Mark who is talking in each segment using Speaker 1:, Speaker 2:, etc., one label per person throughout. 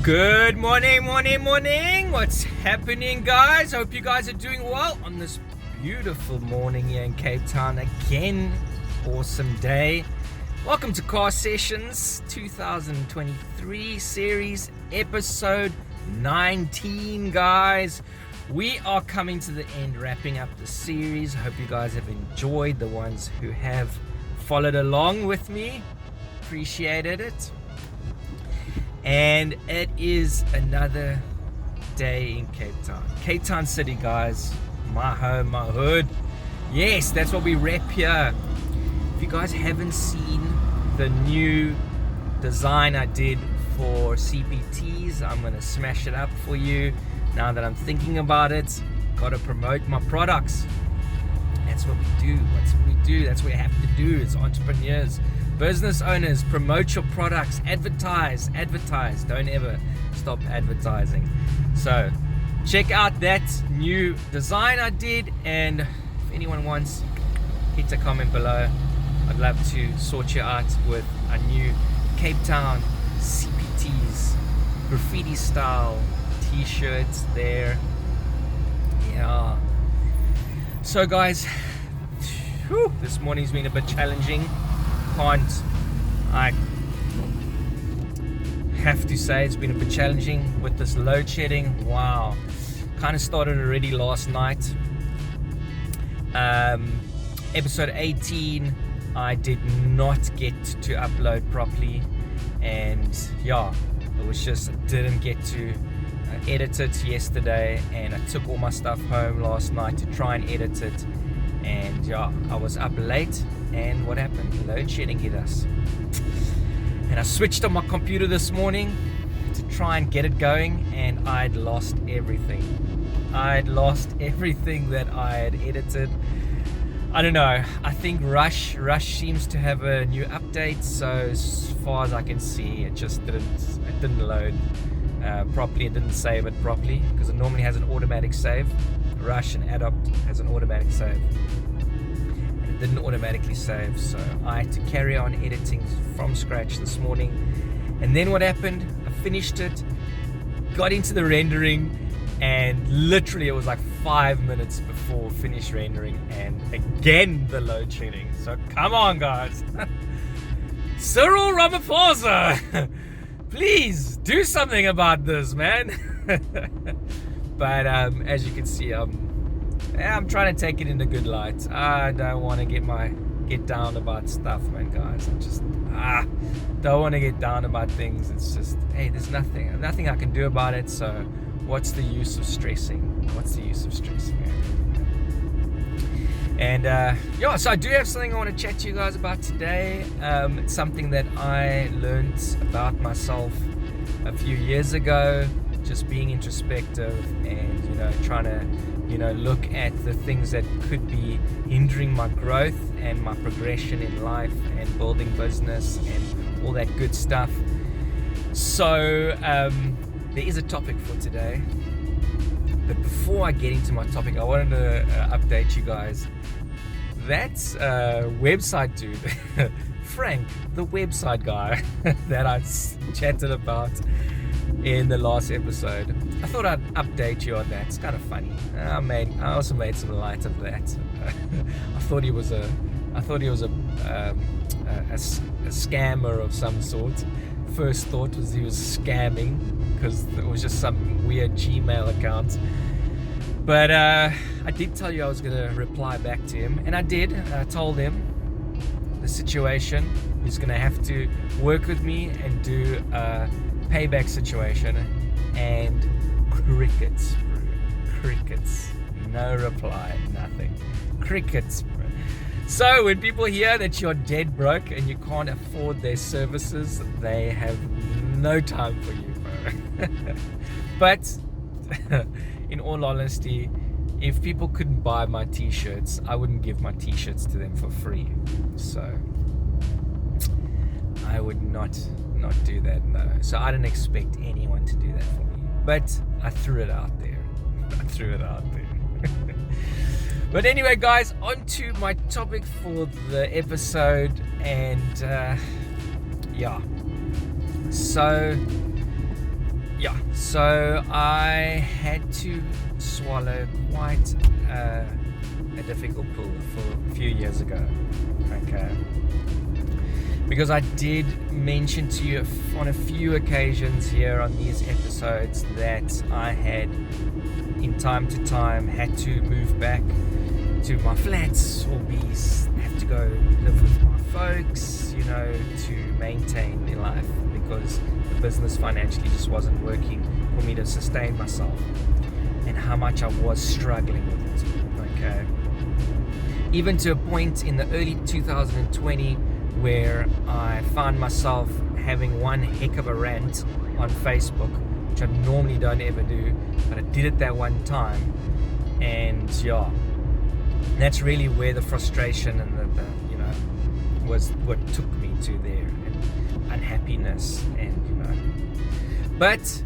Speaker 1: Good morning. What's happening, guys? Hope you guys are doing well on this beautiful morning here in Cape Town. Again, awesome day. Welcome to Car Sessions 2023 series episode 19, guys. We are coming to the end, wrapping up the series. Hope you guys have enjoyed, the ones who have followed along with me. Appreciated it. And it is another day in Cape Town. Cape Town City, guys. My home, my hood. Yes, that's what we rep here. If you guys haven't seen the new design I did for CPTs, I'm going to smash it up for you. Now that I'm thinking about it, got to promote my products. That's what we do. That's what we have to do as entrepreneurs. Business owners, promote your products, advertise, don't ever stop advertising. So check out that new design I did, and if anyone wants, hit a comment below. I'd love to sort you out with a new Cape Town CPTs, graffiti style t-shirts there. Yeah. So guys, this morning's been a bit challenging. I have to say it's been a bit challenging with this load shedding. Wow, kind of started already last night. Episode 18 I did not get to upload properly, and yeah, it was just didn't get to edit it yesterday, and I took all my stuff home last night to try and edit it. And yeah, I was up late, and what happened? Load shedding hit us. And I switched on my computer this morning to try and get it going, and I'd lost everything. That I had edited. I don't know. I think Rush seems to have a new update, so as far as I can see, it didn't load properly. It didn't save it properly, because it normally has an automatic save. Rush and Adopt has an automatic save, and it didn't automatically save, so I had to carry on editing from scratch this morning. And then what happened? I finished it, got into the rendering, and literally it was like 5 minutes before finished rendering, and again the load shedding. So come on, guys. Cyril Ramaphosa, please do something about this, man. But as you can see, I'm trying to take it in a good light. I don't want to get down about stuff, man, guys. I just don't want to get down about things. It's just, hey, there's nothing I can do about it. So what's the use of stressing? And yeah, so I do have something I want to chat to you guys about today. It's something that I learned about myself a few years ago. Just being introspective and trying to look at the things that could be hindering my growth and my progression in life and building business and all that good stuff. So there is a topic for today, but before I get into my topic, I wanted to update you guys. That website dude, Frank, the website guy that I chatted about in the last episode, I thought I'd update you on that. It's kind of funny. I also made some light of that. I thought he was a scammer of some sort. First thought was he was scamming, because it was just some weird Gmail account. But I did tell you I was going to reply back to him, and I did. I told him the situation. He's going to have to work with me and do a payback situation, and crickets, no reply, nothing, crickets, bro. So when people hear that you're dead broke and you can't afford their services, they have no time for you, bro. But in all honesty, if people couldn't buy my t-shirts, I wouldn't give my t-shirts to them for free. So I would not do that, no. So I didn't expect anyone to do that for me, but I threw it out there. But anyway, guys, on to my topic for the episode. And yeah, so yeah, so I had to swallow quite a difficult pill for a few years ago. Okay. Because I did mention to you on a few occasions here on these episodes that I had, in time to time, had to move back to my flats or have to go live with my folks, to maintain their life, because the business financially just wasn't working for me to sustain myself, and how much I was struggling with it. Okay. Even to a point in the early 2020 where I found myself having one heck of a rant on Facebook, which I normally don't ever do, but I did it that one time, and yeah, that's really where the frustration and the was what took me to there, and unhappiness, and but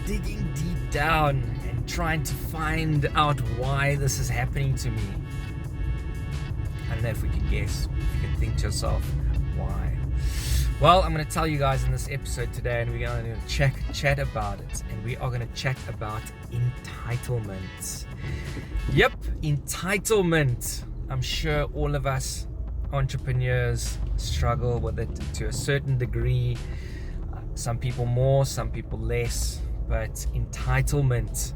Speaker 1: digging deep down and trying to find out why this is happening to me. I don't know if we can guess, if you can think to yourself, why? Well, I'm going to tell you guys in this episode today, and we're going to chat about it, and we are going to chat about entitlement. Yep, entitlement. I'm sure all of us entrepreneurs struggle with it to a certain degree. Some people more, some people less, but entitlement.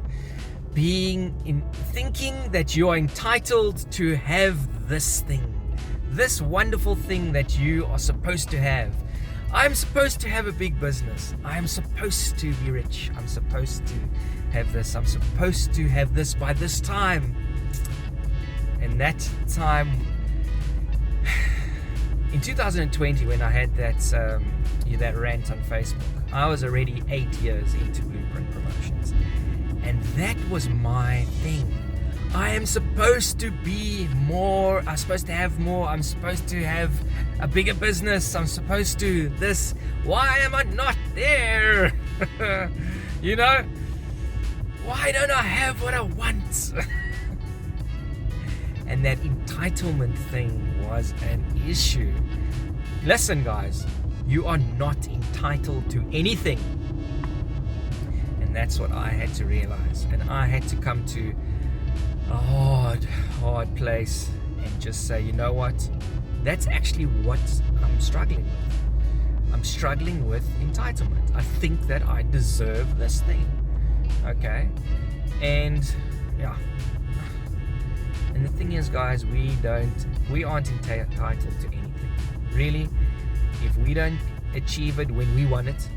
Speaker 1: Thinking that you are entitled to have this thing, this wonderful thing that you are supposed to have. I'm supposed to have a big business. I'm supposed to be rich. I'm supposed to have this. I'm supposed to have this by this time. And that time, in 2020, when I had that rant on Facebook, I was already 8 years into Blueprint Promotions. And that was my thing. I am supposed to be more. I'm supposed to have more. I'm supposed to have a bigger business. I'm supposed to this. Why am I not there? Why don't I have what I want? And that entitlement thing was an issue. Listen, guys, you are not entitled to anything. And that's what I had to realize. And I had to come to a hard place and just say, you know what? That's actually what I'm struggling with. I'm struggling with entitlement. I think that I deserve this thing. Okay? And yeah. And the thing is, guys, we aren't entitled to anything. Really, if we don't achieve it when we want it,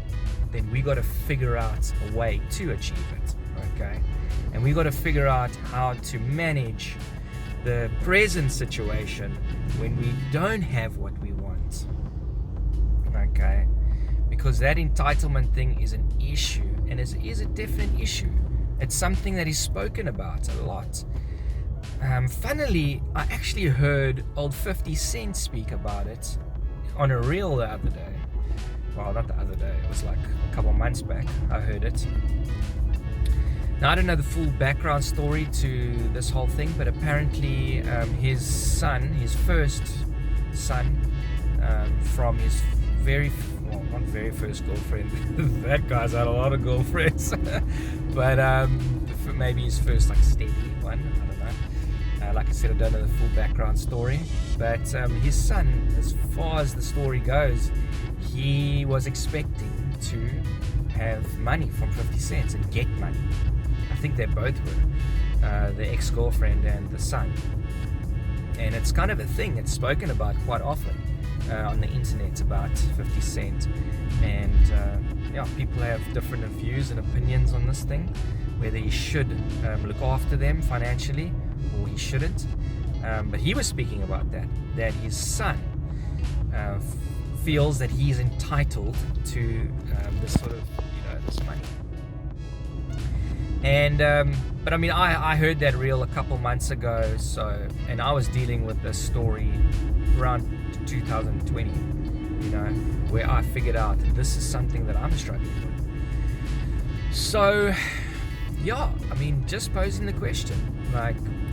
Speaker 1: then we got to figure out a way to achieve it. Okay? And we got to figure out how to manage the present situation when we don't have what we want. Okay? Because that entitlement thing is an issue, and it is a definite issue. It's something that is spoken about a lot. Funnily, I actually heard old 50 Cent speak about it on a reel the other day. Well, not the other day, it was like a couple months back I heard it. Now, I don't know the full background story to this whole thing, but apparently his first son, from his not very first girlfriend, that guy's had a lot of girlfriends, but maybe his first steady one, I don't know. Like I said, I don't know the full background story, but his son, as far as the story goes, he was expecting to have money from 50 Cent and get money. I think they both were, the ex-girlfriend and the son. And it's kind of a thing, it's spoken about quite often on the internet about 50 Cent. And people have different views and opinions on this thing, whether he should look after them financially or he shouldn't. But he was speaking about that his son feels that he's entitled to this sort of, this money. And but I mean, I heard that reel a couple months ago, and I was dealing with this story around 2020, where I figured out that this is something that I'm struggling with. So yeah, I mean, just posing the question,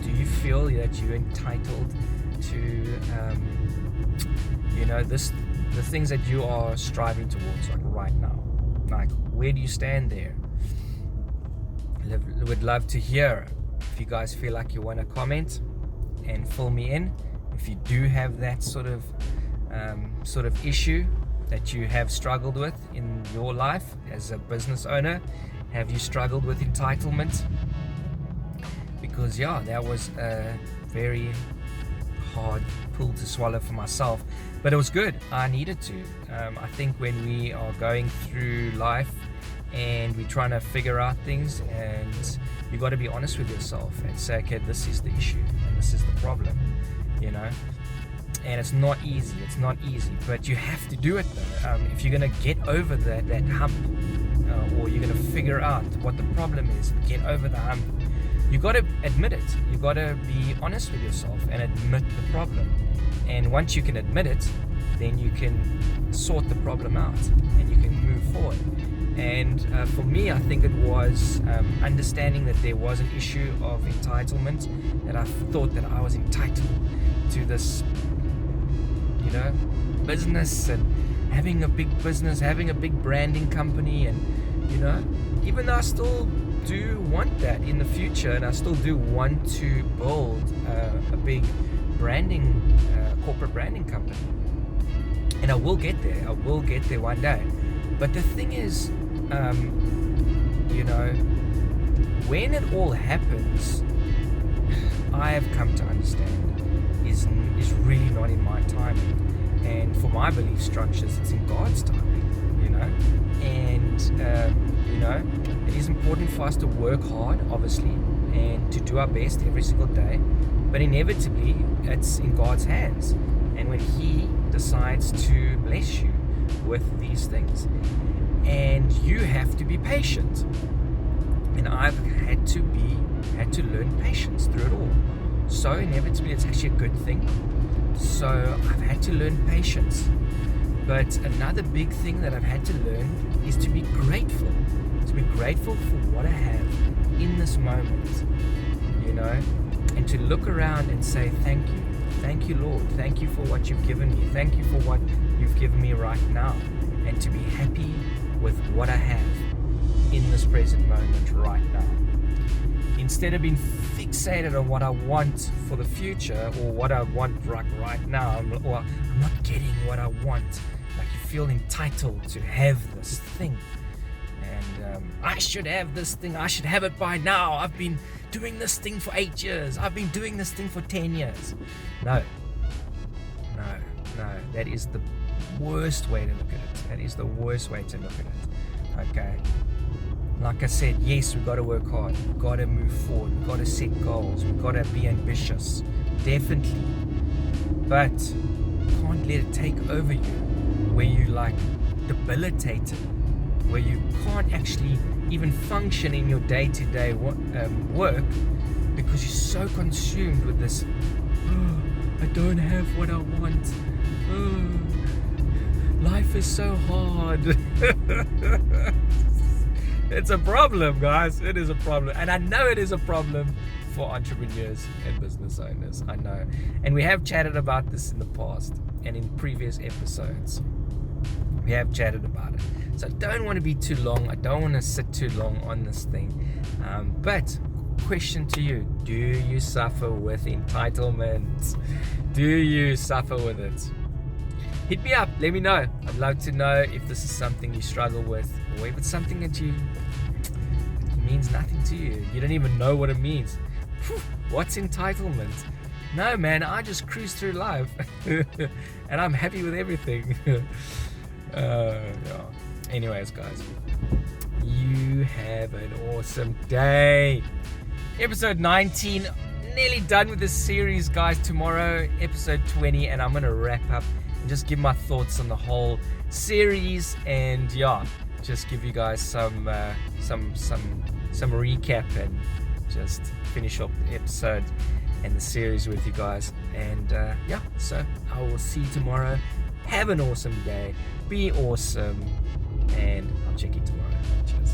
Speaker 1: do you feel that you're entitled to the things that you are striving towards, right now? Like, where do you stand there? Would love to hear if you guys feel like you want to comment and fill me in. If you do have that sort of issue that you have struggled with in your life as a business owner, have you struggled with entitlement? Because that was a very hard pill to swallow for myself, but it was good. I needed to. I think when we are going through life and we're trying to figure out things, and you got to be honest with yourself and say, okay, this is the issue and this is the problem, and it's not easy, but you have to do it though. If you're going to get over that hump, or you're going to figure out what the problem is, get over the hump, you got to admit it. You got to be honest with yourself and admit the problem. And once you can admit it, then you can sort the problem out and you can move forward. And for me, I think it was understanding that there was an issue of entitlement, that I thought that I was entitled to this, business, and having a big business, having a big branding company, and even though I still do want that in the future, and I still do want to build a big branding, corporate branding company, and I will get there. I will get there one day. But the thing is, when it all happens, I have come to understand is really not in my timing, and for my belief structures, it's in God's timing. And it is important for us to work hard, obviously, and to do our best every single day, but inevitably it's in God's hands, and when He decides to bless you with these things, and you have to be patient, and I've had to learn patience through it all. So inevitably it's actually a good thing. So I've had to learn patience. But another big thing that I've had to learn is to be grateful. To be grateful for what I have in this moment, and to look around and say, thank you. Thank you, Lord. Thank you for what you've given me. Thank you for what you've given me right now. And to be happy with what I have in this present moment right now. Instead of being fixated on what I want for the future, or what I want right now, or I'm not getting what I want. Like, you feel entitled to have this thing, and I should have this thing, I should have it by now, I've been doing this thing for 8 years, I've been doing this thing for 10 years. No, that is the worst way to look at it. That is the worst way to look at it. Okay, like I said, yes, we've got to work hard, we've got to move forward, we've got to set goals, we've got to be ambitious, definitely, but you can't let it take over you, where you debilitated, where you can't actually even function in your day-to-day work, because you're so consumed with this, I don't have what I want, life is so hard. It's a problem, guys. It is a problem. And I know it is a problem for entrepreneurs and business owners. I know. And we have chatted about this in the past and in previous episodes. We have chatted about it. So I don't want to be too long. I don't want to sit too long on this thing. But question to you, do you suffer with entitlement? Do you suffer with it? Hit me up, let me know. I'd love to know if this is something you struggle with, or if it's something that it means nothing to you. You don't even know what it means. What's entitlement? No, man, I just cruise through life and I'm happy with everything. Anyways, guys, you have an awesome day. Episode 19, nearly done with this series, guys. Tomorrow, episode 20, and I'm gonna wrap up and just give my thoughts on the whole series, and just give you guys some recap, and just finish up the episode and the series with you guys. And so I will see you tomorrow. Have an awesome day, be awesome, and I'll check you tomorrow. Cheers.